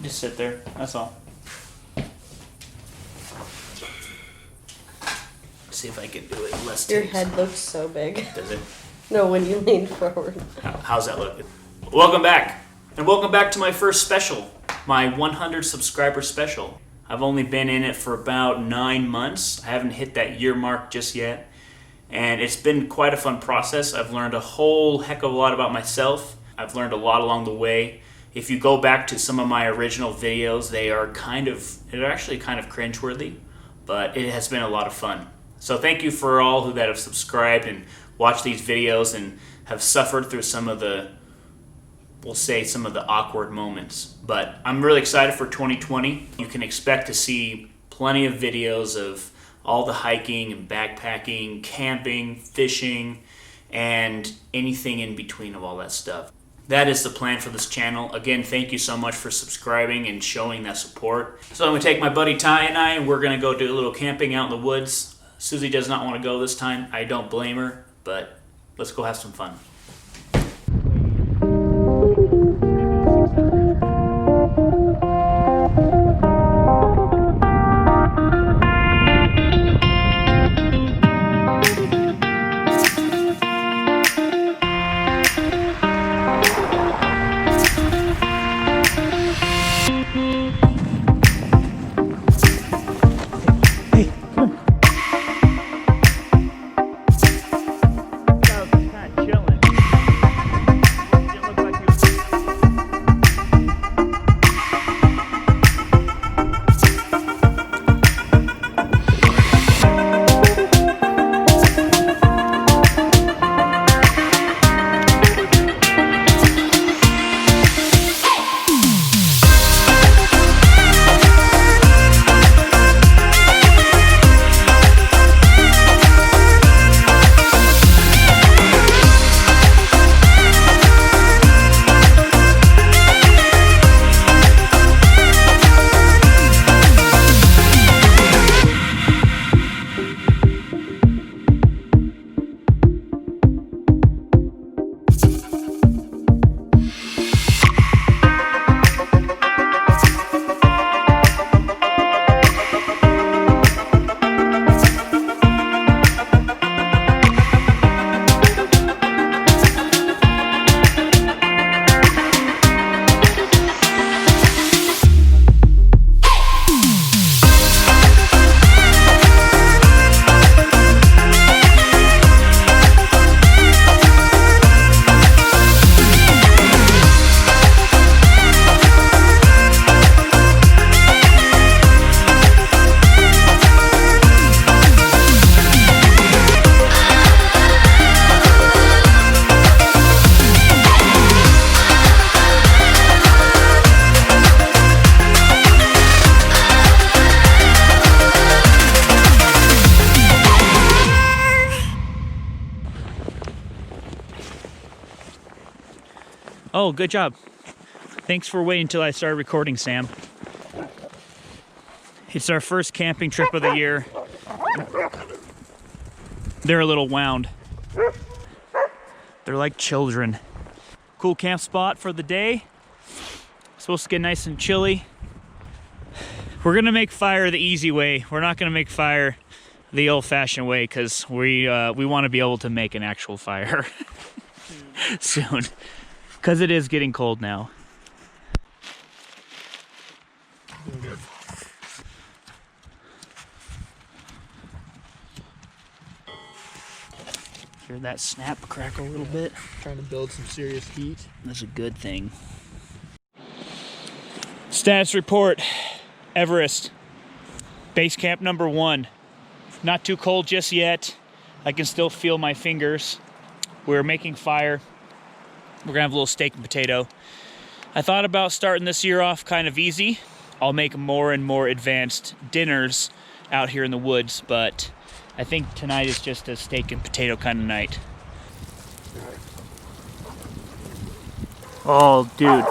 Just sit there, that's all. See if I can do it less Your takes. head looks so big. Does it? No, when you lean forward. How's that looking? Welcome back. And welcome back to my first special. My 100 subscriber special. I've only been in it for about 9 months. I haven't hit that year mark just yet. And it's been quite a fun process. I've learned a whole heck of a lot about myself. I've learned a lot along the way. If you go back to some of my original videos, they're actually kind of cringeworthy, but it has been a lot of fun. So thank you for all that have subscribed and watched these videos and have suffered through some of the awkward moments. But I'm really excited for 2020. You can expect to see plenty of videos of all the hiking and backpacking, camping, fishing, and anything in between of all that stuff. That is the plan for this channel. Again, thank you so much for subscribing and showing that support. So I'm gonna take my buddy Ty and I, and we're gonna go do a little camping out in the woods. Susie does not want to go this time. I don't blame her, but let's go have some fun. Oh, good job. Thanks for waiting until I started recording, Sam. It's our first camping trip of the year. They're a little wound. They're like children. Cool camp spot for the day. Supposed to get nice and chilly. We're gonna make fire the easy way. We're not gonna make fire the old-fashioned way because we want to be able to make an actual fire soon. Because it is getting cold now. Hear that snap crackle a little bit? Trying to build some serious heat. That's a good thing. Status report. Everest. Base camp number 1. Not too cold just yet. I can still feel my fingers. We're making fire. We're gonna have a little steak and potato. I thought about starting this year off kind of easy. I'll make more and more advanced dinners out here in the woods, but I think tonight is just a steak and potato kind of night. Oh, dude.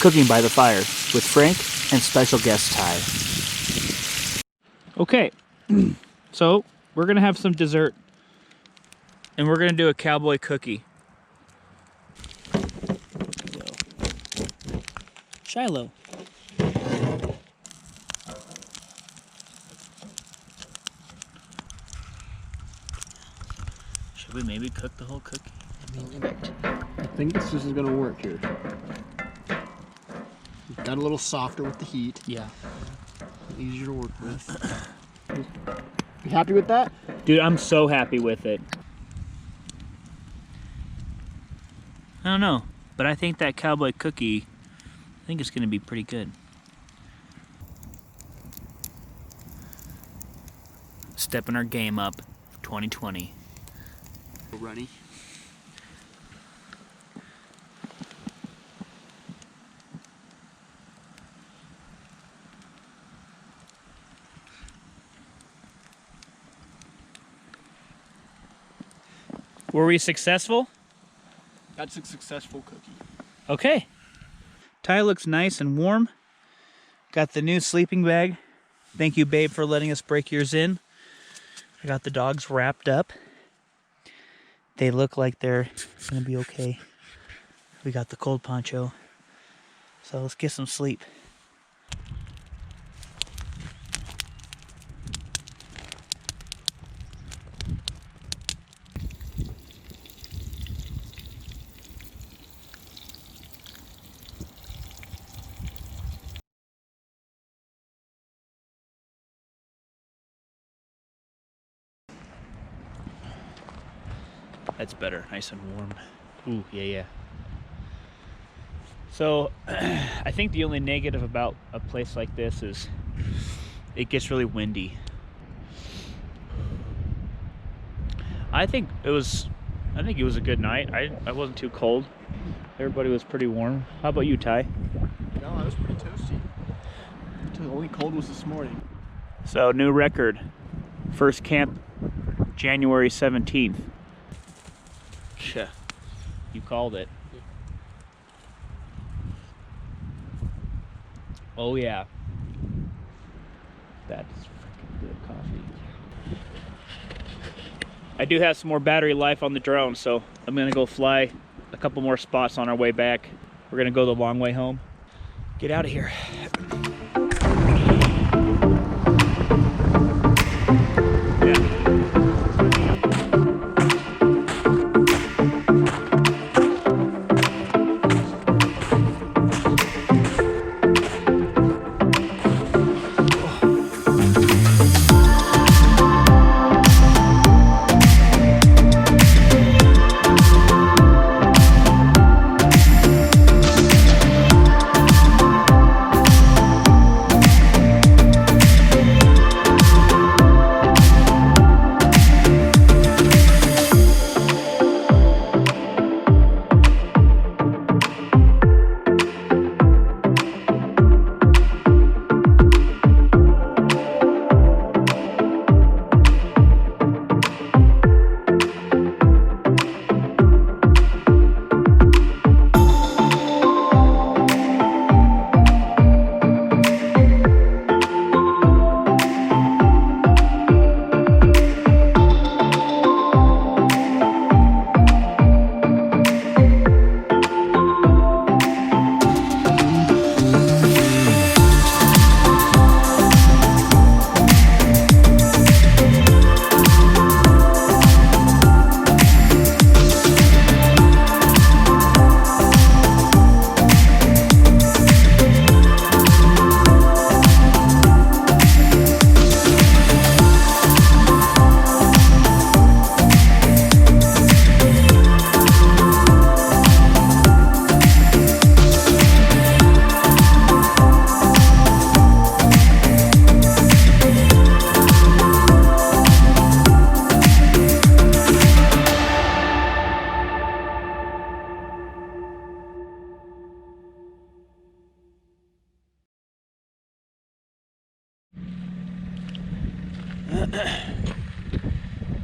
Cooking by the fire with Frank and special guest Ty. Okay, so we're gonna have some dessert, and we're gonna do a cowboy cookie. Shiloh. Should we maybe cook the whole cookie? I think this is gonna work here. Got a little softer with the heat. Yeah. Easier to work with. You happy with that? Dude, I'm so happy with it. I don't know, but I think that cowboy cookie, I think it's gonna be pretty good. Stepping our game up, 2020. Runny. Were we successful? That's a successful cookie. Okay. Ty looks nice and warm. Got the new sleeping bag. Thank you, babe, for letting us break yours in. I got the dogs wrapped up. They look like they're gonna be okay. We got the cold poncho. So let's get some sleep. That's better, nice and warm. Ooh, yeah. So, I think the only negative about a place like this is it gets really windy. I think it was a good night. I wasn't too cold. Everybody was pretty warm. How about you, Ty? No, I was pretty toasty. The only cold was this morning. So, new record. First camp, January 17th. You called it. Oh yeah. That's freaking good coffee. I do have some more battery life on the drone, so I'm gonna go fly a couple more spots on our way back. We're gonna go the long way home. Get out of here.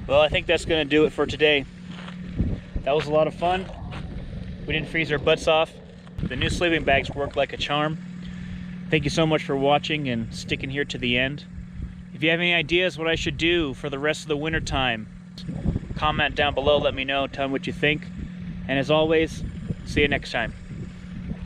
Well, I think that's going to do it for today. That was a lot of fun. We didn't freeze our butts off. The new sleeping bags work like a charm. Thank you so much for watching and sticking here to the end. If you have any ideas what I should do for the rest of the winter time, comment down below, let me know, tell me what you think. And as always, see you next time.